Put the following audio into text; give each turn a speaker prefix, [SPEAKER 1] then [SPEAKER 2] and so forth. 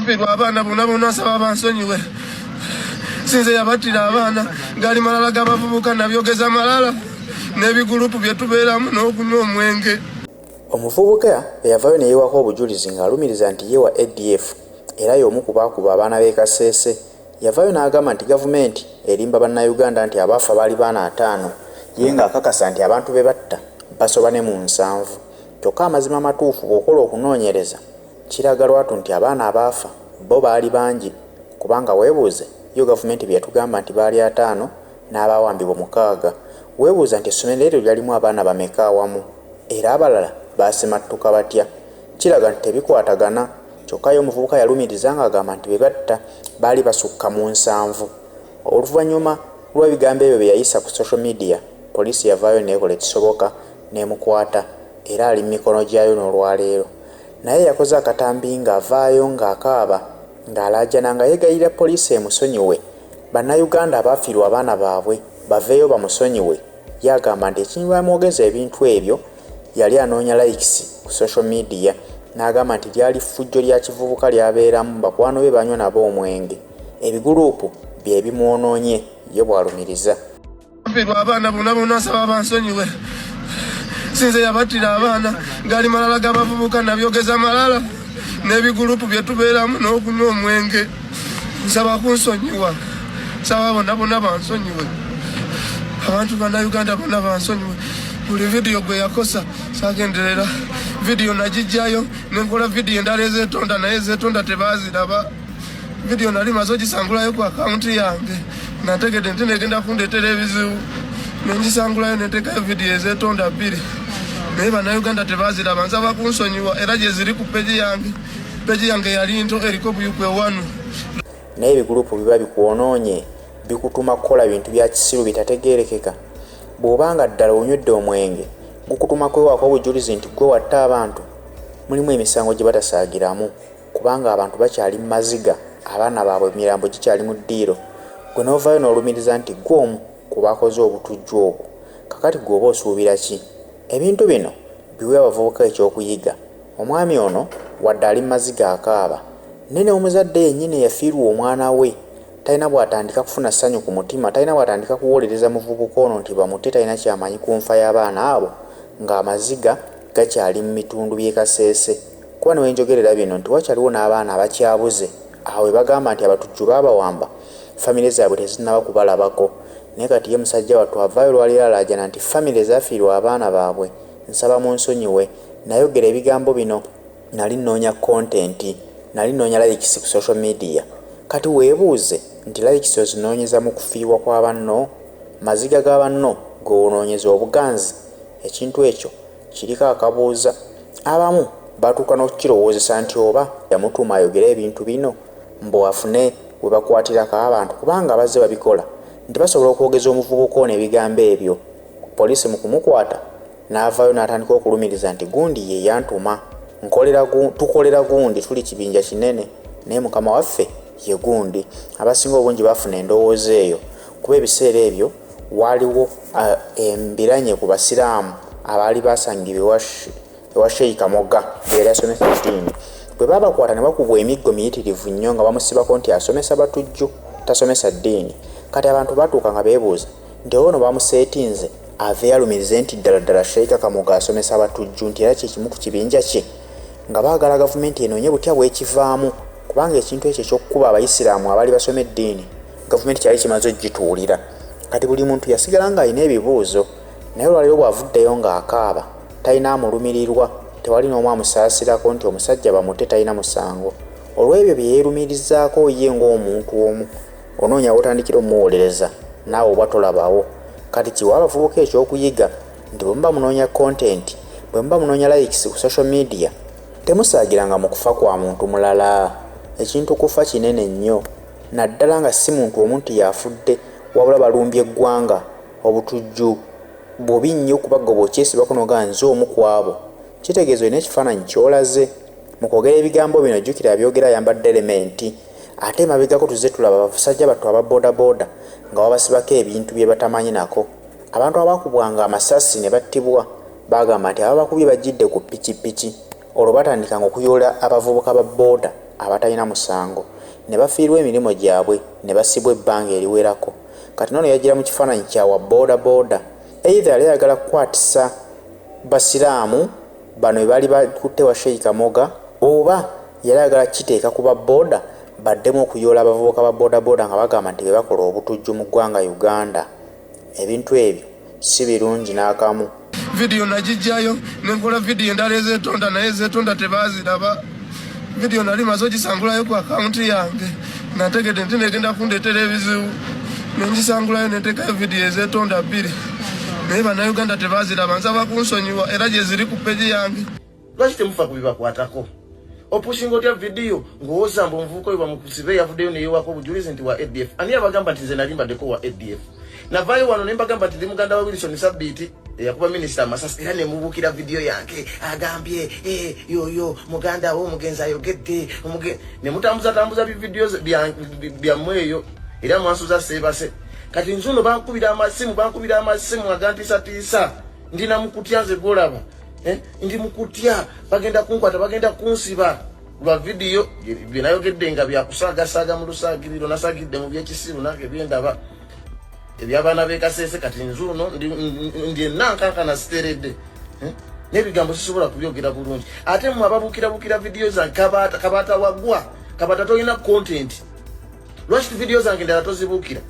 [SPEAKER 1] Abafiirwa abaana bonna nsaba bansonyiwe. Sinze yabattira abaana gali malala g'abavubuka nabyogeza malala n'ebigurupu bye tubeeramu n'okunywa omwenge.
[SPEAKER 2] Omuvubuka eyavaayo ne yeewako obujulizi ng'alumiriza nti ye wa ADF era y'omu ku baakuba abaana b'e Kasese. Yavaayo n'agamba nti gavumenti erimba bannayuganda nti abaafa baali baana 5 ye ng'akakasa nti abantu be batta basoba ne mu 7. Kyokka amazima matuufu bw'okola okunoonyereza kiraga lwatu nti abaana abaafa bo baali bangi kubanga weebuuze yo gavumenti bye yatugamba nti baali 5 n'abaawambibwa 6. Weebuuza nti essomero eryo lyalimu abaana bameka awamu era abalala baasimattuka batya. Kiraga nti tebikwatagana. Kyokka yo omuvubuka yalumiriza ng'agamba nti be batta baali basukka mu 7. Oluvannyuma lw'ebigambo ebyo bye yayisa ku social media, poliisi yavaayo n'ekola ekisoboka n'emukwata era ali mu mikono gyayo n'olwaleero. Naye yakoze akatambi ng'avaayo ng'akaaba ng'alaajana nga yeegayirira poliisi emusonyiwe. Bannayuganda abaafiirwa abaana baabwe baveeyo bamusonyiwe. Yagamba nti ekinyamwogeza ebintu ebyo yali anoonya likes ku social media n'agamba nti lyali ffujjo lya kivubuka lyabeeramu bakwano be banywa nabo omwenge. Ebiguruupu bye bimwonoonye ye bw'alumiriza.
[SPEAKER 1] Abafiirwa abaana bonna nsaba bansonyiwe. Sinze yabattira abaana gali malala g'abavubuka nabyogeza malala n'ebigurupu bye tubeeramu n'okunywa omwenge. Nsaba kunsonyiwa. Nsaba bonna bansonyiwe. Abantu bannayuganda bonna bansonyiwe. Buli vidiyo gwe yakosa saagenderera. Vidiyo nagijjayo nenkola vidiyo endala ezeetonda naye ezeetonda tebaaziraba. Vidiyo nali maze ogisangulayo ku akawunti yange nategedde nti negenda kundeetera ebizibu nengisangulayo neteekayo vidiyo ezeetonda 2 naye bannayuganda tebaaziraba. Nsaba kunsonyiwa era gye ziri ku peegi yange yali nto eriko buyukwe 1.
[SPEAKER 2] Naye ebigurupu biba bikwonoonye bikutuma kukola bintu bya kisiru bitategeerekeka. Bw'obanga ddala onywedde omwenge gukutuma kwewaako obujulizi nti gwe watta abantu. Mulimu emisango gye batasaagiramu kubanga abantu bakyali mu maziga, abaana baabwe emirambo gikyali mu ddiiro. Gwe n'ovaayo n'olumiriza nti gwe omu ku bakoze obutujju obwo. Kakati gwe oba osuubira ki? Ebintu bino biwe abavubuka ekyokuyiga. Omwami ono wadde ali mu maziga akaaba nene omuzadde yennyini yafiirwa omwana we talina bw'atandika kufuna ssanyu ku mutima, talina bw'atandika kuwolereza muvubuka ono nti bamutte talina kyamanyi ku nfa y'abaana abo ng'amaziga gakyali mu bitundu by'e Kasese. Kuba ne wenjogerera bino nti wakyaliwo n'abaana abakyabuze awo we bagamba nti abatujju baabawamba famire zaabwe tezinnaba kubalabako. Naye kati ye musajja wattu avaayo lwaleero alaajana nti famire zaafiirwa abaana baabwe. Nsaba munsonyiwe. Nayogera ebigambo bino nali nnoonya kontenti, nali nnoonya likes ku social media. Kati weebuuze nti likes ozinoonyeza mu kufiirwa kwa banno, maziga ga banno g'onoonyeza obuganzi. Ekintu ekyo kiriko akabuuza. Abamu batuuka n'okukirowoozesa nti oba yamutuuma ayogere ebintu bino mbu afune we bakwatirako abantu kubanga abazze babikola nti basobola okwogeza omuvubuka ono ebigambo ebyo. Poliisi mu kumukwata n'avaayo n'atandika okulumiriza nti gundi ye yantuma, tukolera gundi, tuli kibinja kinene naye mukama waffe ye gundi. Abasinga obungi bafuna endowooza eyo kuba ebiseera ebyo waaliwo embiranye ku basiraamu abaali basangibwa ewa Sheikh Kamoga era asomesa ddiini. Bwe babakwata ne bakubwa emiggo miyitirivu nnyo nga bamusibako nti asomesa batujju tasomesa ddiini. Kati abantu batuuka nga beebuuza nti ono bamuseetinze ave yalumirize nti ddala Sheikh Kamoga asomesa batujju nti era kyekimu ku kibinja kye, nga baagala gavumenti enoonye butya bwekivaamu kubanga ekintu ekyo eky'okukuba abayisiraamu abaali basoma eddiini gavumenti kyali kimaze ogituulira. Kati buli muntu yasigala ng'alina ebibuuzo. Naye olwaleero bw'avuddeyo ng'akaaba talina amulumirirwa, tewali n'omu amusaasirako nti omusajja bamutte talina musango. Olw'ebyo bye yeerumirizzaako ye ng'omuntu omu onoonya wotandikira omuwolereza naawe oba tolabawo. Kati kiwa abavubuka ekyokuyiga nti bwe muba munoonya kontenti, bwe muba munoonya likes ku social media temusaagiranga mu kufa kwa muntu mulala. Ekintu kufa kinene nnyo naddala nga si muntu omuntu yafudde wabula balumbye eggwanga. Obutujju bubi nnyo kubanga bw'okyesibako n'ogaa nze omu ku abo. Kitegeeza olina ekifaananyi ky'olaze. Mu kwogera ebigambo bino jjukira abyogera ayambadde elementi. Ate emabegako tuzze tulaba abasajja battu aba boodabooda nga babasibako ebintu bye batamanyi nako. Abantu abakubwanga amasasi ne battibwa bagamba nti ababakubye bajjidde ku pikipiki. Olwo batandikanga okuyoola abavubuka ba booda abatalina musango ne bafiirwa emirimu gyabwe ne basibwa ebbanga eriwerako. Kati nono yagira mu kifaananyi kyawa boda either yali ayagala kukwatisa basiraamu bano bali bakutte wa Sheikh Kamoga, oba yali ayagala kiteeka ku boda baddemu okuyoola abavubuka ba boda nga bagamba nti bebakola obutujju mu ggwanga Uganda. Ebintu ebyo si birungi n'akamu.
[SPEAKER 1] Video najijjayo nenkola video endala ezeetonda naye ezeetonda tebaaziraba. Video nali maze ogisangulayo ku akaunti yange nategedde nti negenda kundeetera ebizibu nengisangulayo neteekayo video ezeetonda 2 naye bannayuganda tebaaziraba. Nsaba kunsonyiwa era gye ziri ku peji yange.
[SPEAKER 3] Lwaki temufa kubibakwatako? Opushinga otya video ng'owoza mbu omuvubuka oyo bamukusibe yavuddeyo neyeewako obujulizi nti wa ADF. Ani abagamba nti nze nali mbaddeko wa ADF? Navaayo wano ne mbagamba nti ndi muganda wa Wilson Sabiti yakuba minisita amasasi era ne mubukira video yange agambye yoyo muganda wo omugenzi ayogedde ne mutambuza videos byammwe eyo era mwansuza seebase. Kati nzuno bankubira amasimu agantisa ndina mukutya nze gwolaba ndi mukutya bagenda kunkwata bagenda kunsiba lwa video binayogedde nga byakusaagasaaga mu lusaagiriro nasagidde mu byekisiru nange byendaba ebyabana bekasese. Kati nzuno ndi nankankana siteredde n'ebigambo sisobola kubyogera bulungi. Ate mu ababukira video zange kabata wagwa kabata tolina content. Lwaki video zange ndala tozibukira?